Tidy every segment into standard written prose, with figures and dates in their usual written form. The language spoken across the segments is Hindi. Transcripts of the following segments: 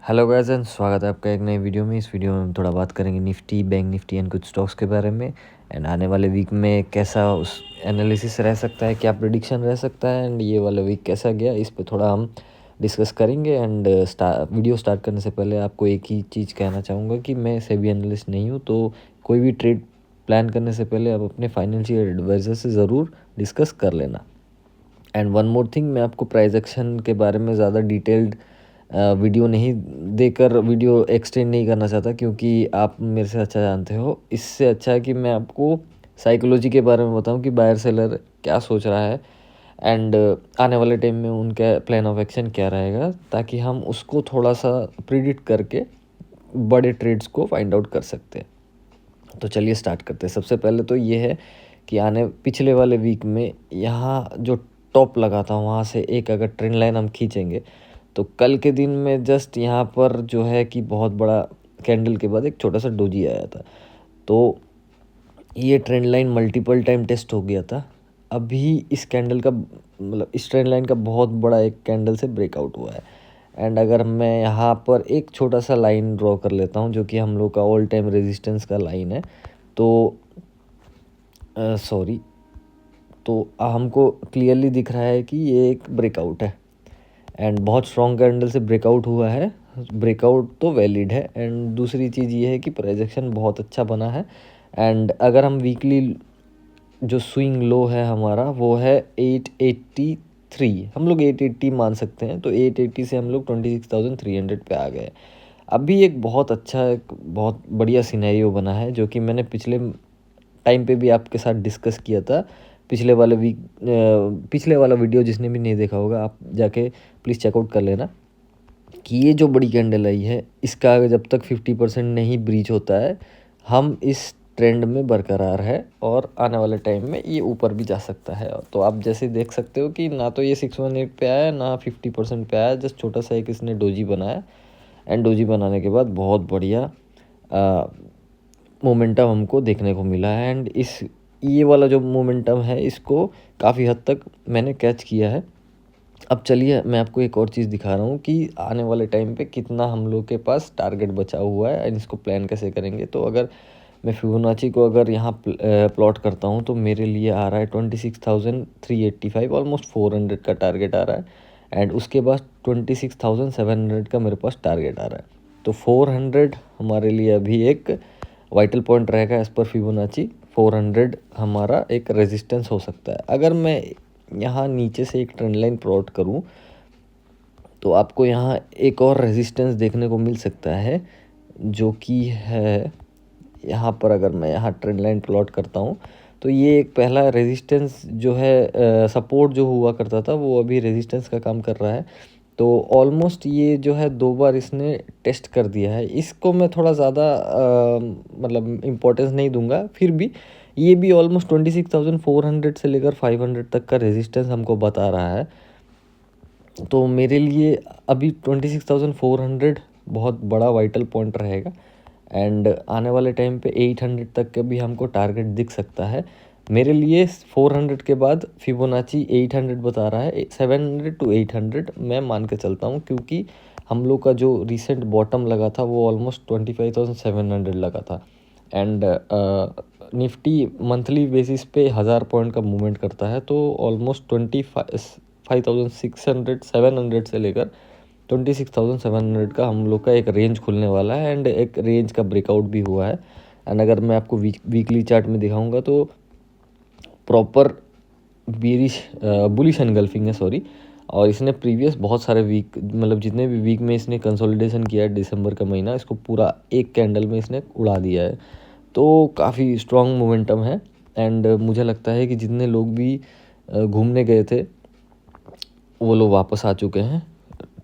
हेलो गाइस एंड स्वागत है आपका एक नई वीडियो में। इस वीडियो में हम थोड़ा बात करेंगे निफ्टी, बैंक निफ्टी एंड कुछ स्टॉक्स के बारे में एंड आने वाले वीक में कैसा उस एनालिसिस रह सकता है, क्या प्रेडिक्शन रह सकता है एंड ये वाला वीक कैसा गया, इस पे थोड़ा हम डिस्कस करेंगे। एंड वीडियो स्टार्ट करने से पहले आपको एक ही चीज़ कहना चाहूँगा कि मैं सेबी एनालिस्ट नहीं हूँ, तो कोई भी ट्रेड प्लान करने से पहले आप अपने फाइनेंशियल एडवाइज़र से ज़रूर डिस्कस कर लेना। एंड वन मोर थिंग, मैं आपको प्राइस एक्शन के बारे में ज़्यादा डिटेल्ड वीडियो नहीं देकर वीडियो एक्सटेंड नहीं करना चाहता, क्योंकि आप मेरे से अच्छा जानते हो। इससे अच्छा है कि मैं आपको साइकोलॉजी के बारे में बताऊं कि बायर सेलर क्या सोच रहा है एंड आने वाले टाइम में उनका प्लान ऑफ एक्शन क्या रहेगा, ताकि हम उसको थोड़ा सा प्रिडिक्ट करके बड़े ट्रेड्स को फाइंड आउट कर सकते हैं। तो चलिए स्टार्ट करते हैं। सबसे पहले तो ये है कि पिछले वाले वीक में यहाँ जो टॉप लगा था वहाँ से एक अगर ट्रेंड लाइन हम खींचेंगे तो कल के दिन में जस्ट यहाँ पर जो है कि बहुत बड़ा कैंडल के बाद एक छोटा सा डोजी आया था, तो ये trend line multiple time test हो गया था। अभी इस कैंडल का मतलब इस ट्रेंड लाइन का बहुत बड़ा एक कैंडल से ब्रेकआउट हुआ है। एंड अगर मैं यहाँ पर एक छोटा सा लाइन ड्रॉ कर लेता हूँ जो कि हम लोग का ऑल टाइम रेजिस्टेंस का लाइन है, तो हमको क्लियरली दिख रहा है कि ये एक ब्रेकआउट है एंड बहुत स्ट्रॉन्ग कैंडल से ब्रेकआउट हुआ है। ब्रेकआउट तो वैलिड है एंड दूसरी चीज़ ये है कि प्रोजेक्शन बहुत अच्छा बना है। एंड अगर हम वीकली जो स्विंग लो है हमारा वो है 883, हम लोग 880 मान सकते हैं, तो 880 से हम लोग 26,300 पे आ गए। अभी एक बहुत अच्छा, एक बहुत बढ़िया सिनेरियो बना है जो कि मैंने पिछले टाइम पे भी आपके साथ डिस्कस किया था। पिछले वाला वीडियो जिसने भी नहीं देखा होगा आप जाके प्लीज़ चेकआउट कर लेना कि ये जो बड़ी कैंडल आई है इसका जब तक 50% नहीं ब्रीच होता है हम इस ट्रेंड में बरकरार है और आने वाले टाइम में ये ऊपर भी जा सकता है। तो आप जैसे देख सकते हो कि ना तो ये 618 पे आया ना 50% पे आया, जस्ट छोटा सा एक इसने डोजी बनाया एंड डोजी बनाने के बाद बहुत बढ़िया मोमेंटम हमको देखने को मिला है। एंड ये वाला जो मोमेंटम है इसको काफ़ी हद तक मैंने कैच किया है। अब चलिए मैं आपको एक और चीज़ दिखा रहा हूँ कि आने वाले टाइम पे कितना हम लोग के पास टारगेट बचा हुआ है एंड इसको प्लान कैसे करेंगे। तो अगर मैं फिबोनाची को अगर यहाँ प्लॉट करता हूँ तो मेरे लिए आ रहा है 26,385, ऑलमोस्ट 400 का टारगेट आ रहा है एंड उसके बाद 26,700 का मेरे पास टारगेट आ रहा है। तो 400 हमारे लिए अभी एक वाइटल पॉइंट रहेगा एज पर फिबोनाची। 400 हमारा एक रेजिस्टेंस हो सकता है। अगर मैं यहाँ नीचे से एक ट्रेंड लाइन प्लॉट करूँ तो आपको यहाँ एक और रेजिस्टेंस देखने को मिल सकता है जो कि है यहाँ पर। अगर मैं यहाँ ट्रेंड लाइन प्लॉट करता हूँ तो ये एक पहला रेजिस्टेंस जो है सपोर्ट जो हुआ करता था वो अभी रेजिस्टेंस का काम कर रहा है। तो ऑलमोस्ट ये जो है 2 बार इसने टेस्ट कर दिया है। इसको मैं थोड़ा ज़्यादा मतलब इम्पोर्टेंस नहीं दूंगा, फिर भी ये भी ऑलमोस्ट 26,400 से लेकर 500 तक का रेजिस्टेंस हमको बता रहा है। तो मेरे लिए अभी 26,400 बहुत बड़ा वाइटल पॉइंट रहेगा एंड आने वाले टाइम पे 800 तक का भी हमको टारगेट दिख सकता है। मेरे लिए 400 के बाद फिबोनाची 800 बता रहा है। 700 टू 800 मैं मान के चलता हूँ, क्योंकि हम लोग का जो रिसेंट बॉटम लगा था वो ऑलमोस्ट 25,700 लगा था एंड निफ्टी मंथली बेसिस पे 1000 पॉइंट का मूवमेंट करता है, तो ऑलमोस्ट 25,700 से लेकर 26,700 का हम लोग का एक रेंज खुलने वाला है एंड एक रेंज का ब्रेकआउट भी हुआ है। एंड अगर मैं आपको वीकली चार्ट में दिखाऊंगा तो प्रॉपर बुलिश एनगल्फिंग है, सॉरी। और इसने प्रीवियस बहुत सारे वीक मतलब जितने भी वीक में इसने कंसोलिडेशन किया है, दिसंबर का महीना इसको पूरा एक कैंडल में इसने उड़ा दिया है। तो काफ़ी स्ट्रॉन्ग मोमेंटम है एंड मुझे लगता है कि जितने लोग भी घूमने गए थे वो लोग वापस आ चुके हैं।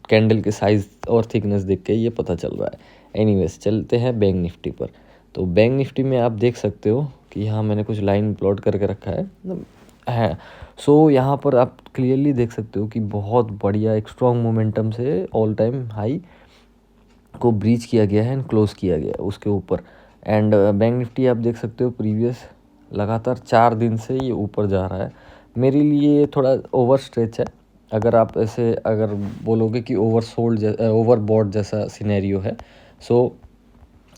कैंडल के साइज़ और थिकनेस देख के ये पता चल रहा है। एनीवेज चलते हैं बैंक निफ्टी पर। तो बैंक निफ्टी में आप देख सकते हो कि यहाँ मैंने कुछ लाइन प्लॉट करके रखा है। सो यहाँ पर आप क्लियरली देख सकते हो कि बहुत बढ़िया एक स्ट्रॉन्ग मोमेंटम से ऑल टाइम हाई को ब्रीच किया गया है एंड क्लोज किया गया है उसके ऊपर। एंड बैंक निफ्टी आप देख सकते हो प्रीवियस लगातार 4 दिन से ये ऊपर जा रहा है। मेरे लिए थोड़ा ओवर स्ट्रेच है अगर आप ऐसे अगर बोलोगे कि ओवरबॉट जैसा सिनेरियो है, सो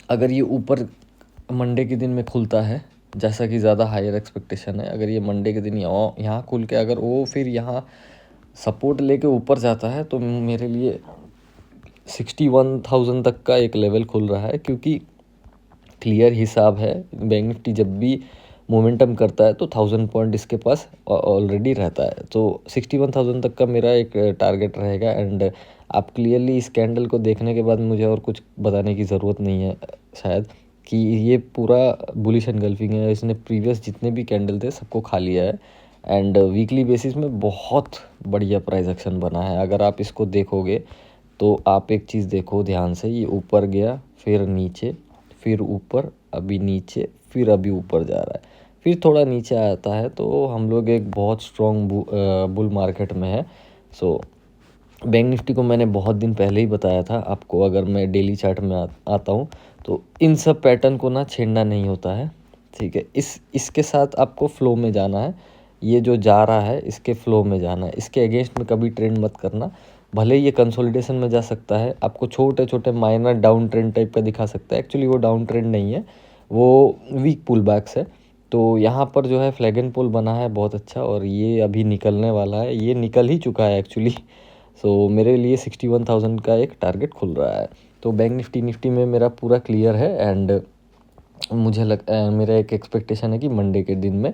अगर ये ऊपर मंडे के दिन में खुलता है, जैसा कि ज़्यादा हायर एक्सपेक्टेशन है, अगर ये मंडे के दिन यहाँ खुल के अगर वो फिर यहाँ सपोर्ट लेके ऊपर जाता है, तो मेरे लिए 61,000 तक का एक लेवल खुल रहा है, क्योंकि क्लियर हिसाब है, बैंक निफ्टी जब भी मोमेंटम करता है तो 1000 पॉइंट इसके पास ऑलरेडी रहता है। तो 61,000 तक का मेरा एक टारगेट रहेगा। एंड आप क्लियरली इस कैंडल को देखने के बाद मुझे और कुछ बताने की ज़रूरत नहीं है शायद, कि ये पूरा बुलिश एनगल्फिंग है। इसने प्रीवियस जितने भी कैंडल थे सबको खा लिया है। एंड वीकली बेसिस में बहुत बढ़िया प्राइस एक्शन बना है। अगर आप इसको देखोगे तो आप एक चीज़ देखो ध्यान से, ये ऊपर गया, फिर नीचे, फिर ऊपर, अभी नीचे, फिर अभी ऊपर जा रहा है, फिर थोड़ा नीचे आता है। तो हम लोग एक बहुत स्ट्रॉन्ग बुल मार्केट में है। सो बैंक निफ्टी को मैंने बहुत दिन पहले ही बताया था आपको, अगर मैं डेली चार्ट में आता हूँ तो इन सब पैटर्न को ना छेड़ना नहीं होता है, ठीक है। इसके साथ आपको फ्लो में जाना है। ये जो जा रहा है इसके फ्लो में जाना है, इसके अगेंस्ट में कभी ट्रेंड मत करना। भले ये कंसोलिडेशन में जा सकता है, आपको छोटे छोटे माइनर डाउन ट्रेंड टाइप का दिखा सकता है, एक्चुअली वो डाउन ट्रेंड नहीं है, वो वीक पुल बैक्स है। तो यहाँ पर जो है फ्लैग एंड पुल बना है बहुत अच्छा, और ये अभी निकलने वाला है, ये निकल ही चुका है एक्चुअली। सो मेरे लिए 61,000 का एक टारगेट खुल रहा है। तो बैंक निफ्टी में मेरा पूरा क्लियर है। एंड मेरा एक एक्सपेक्टेशन है कि मंडे के दिन में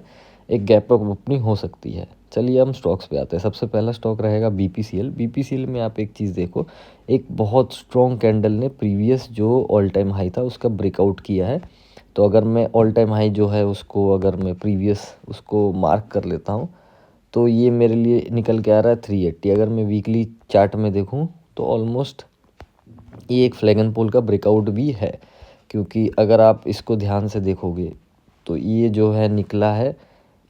एक गैप अप ओपनिंग हो सकती है। चलिए हम स्टॉक्स पे आते हैं। सबसे पहला स्टॉक रहेगा बीपीसीएल में आप एक चीज़ देखो, एक बहुत स्ट्रॉन्ग कैंडल ने प्रीवियस जो ऑल टाइम हाई था उसका ब्रेकआउट किया है। तो अगर मैं ऑल टाइम हाई जो है उसको, अगर मैं प्रीवियस उसको मार्क कर लेता हूँ, तो ये मेरे लिए निकल के आ रहा है 380। अगर मैं वीकली चार्ट में देखूँ तो ऑलमोस्ट ये एक फ्लैग एंड पोल का ब्रेकआउट भी है, क्योंकि अगर आप इसको ध्यान से देखोगे तो ये जो है निकला है,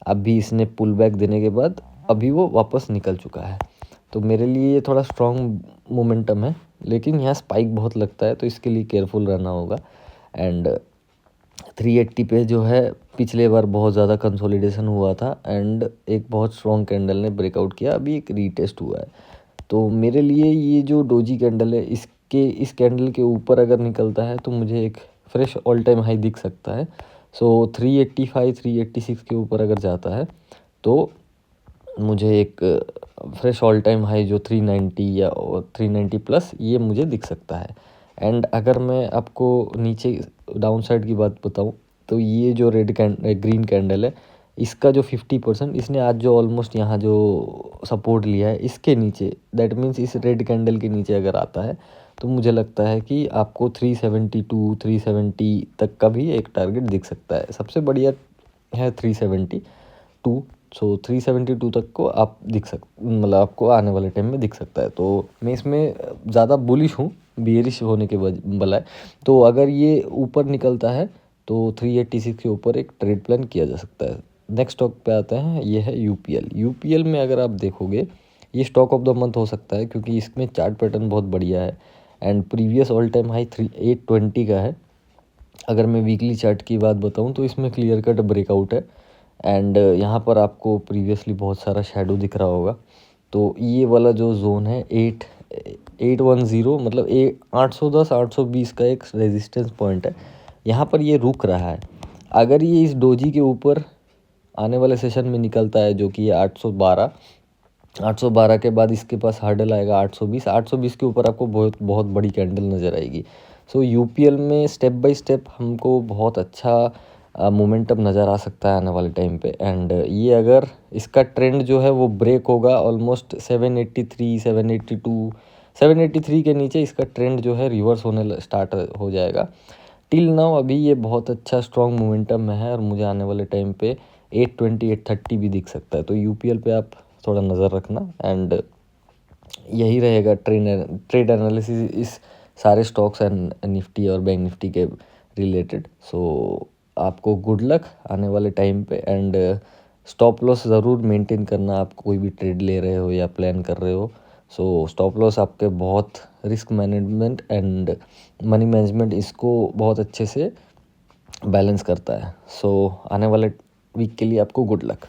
अभी इसने पुल बैक देने के बाद अभी वो वापस निकल चुका है। तो मेरे लिए ये थोड़ा स्ट्रॉन्ग मोमेंटम है, लेकिन यहाँ स्पाइक बहुत लगता है, तो इसके लिए केयरफुल रहना होगा। एंड 380 पे जो है पिछले बार बहुत ज़्यादा कंसोलिडेशन हुआ था, एंड एक बहुत स्ट्रॉन्ग कैंडल ने ब्रेकआउट किया, अभी एक रीटेस्ट हुआ है। तो मेरे लिए ये जो डोजी कैंडल है, इस कैंडल के ऊपर अगर निकलता है तो मुझे एक फ्रेश ऑल टाइम हाई दिख सकता है। सो 385 386 के ऊपर अगर जाता है तो मुझे एक फ्रेश ऑल टाइम हाई जो 390 या 390 प्लस ये मुझे दिख सकता है। एंड अगर मैं आपको नीचे डाउन साइड की बात बताऊँ, तो ये जो ग्रीन कैंडल है, इसका जो 50% इसने आज जो ऑलमोस्ट यहाँ जो सपोर्ट लिया है इसके नीचे, दैट मीन्स इस रेड कैंडल के नीचे अगर आता है तो मुझे लगता है कि आपको 372 370 तक का भी एक टारगेट दिख सकता है। सबसे बढ़िया है 372। सो 372 तक को आप मतलब आपको आने वाले टाइम में दिख सकता है। तो मैं इसमें ज़्यादा बुलिश हूँ बियरिश होने के बजाय। तो अगर ये ऊपर निकलता है तो 386 के ऊपर एक ट्रेड प्लान किया जा सकता है। नेक्स्ट स्टॉक पे आते हैं, ये है यूपीएल में अगर आप देखोगे ये स्टॉक ऑफ द मंथ हो सकता है, क्योंकि इसमें चार्ट पैटर्न बहुत बढ़िया है। And previous all time high 820 का है। अगर मैं वीकली चार्ट की बात बताऊं तो इसमें क्लियर कट ब्रेकआउट है। एंड यहाँ पर आपको प्रीवियसली बहुत सारा शेडो दिख रहा होगा। तो ये वाला जो जोन है 810, मतलब 810 820 का एक रेजिस्टेंस पॉइंट है, यहाँ पर ये रुक रहा है। अगर ये इस डोजी के ऊपर आने वाले सेशन में निकलता है, जो कि ये 812 के बाद इसके पास हर्डल आएगा 820 के ऊपर आपको बहुत बहुत बड़ी कैंडल नज़र आएगी। सो यूपीएल में स्टेप बाय स्टेप हमको बहुत अच्छा मोमेंटम नज़र आ सकता है आने वाले टाइम पे। एंड ये अगर इसका ट्रेंड जो है वो ब्रेक होगा ऑलमोस्ट 783 782 783 के नीचे, इसका ट्रेंड जो है रिवर्स होने स्टार्ट हो जाएगा। टिल नाउ अभी ये बहुत अच्छा स्ट्रॉन्ग मोमेंटम में है, और मुझे आने वाले टाइम पे 820 830 भी दिख सकता है। तो यूपीएल पे आप थोड़ा नज़र रखना। एंड यही रहेगा ट्रेड एनालिसिस इस सारे स्टॉक्स एंड निफ्टी और बैंक निफ्टी के रिलेटेड। सो आपको गुड लक आने वाले टाइम पे। एंड स्टॉप लॉस ज़रूर मेंटेन करना, आप कोई भी ट्रेड ले रहे हो या प्लान कर रहे हो। सो स्टॉप लॉस आपके बहुत risk management and money management इसको बहुत अच्छे से बैलेंस करता है। सो आने वाले वीक के लिए आपको गुड लक।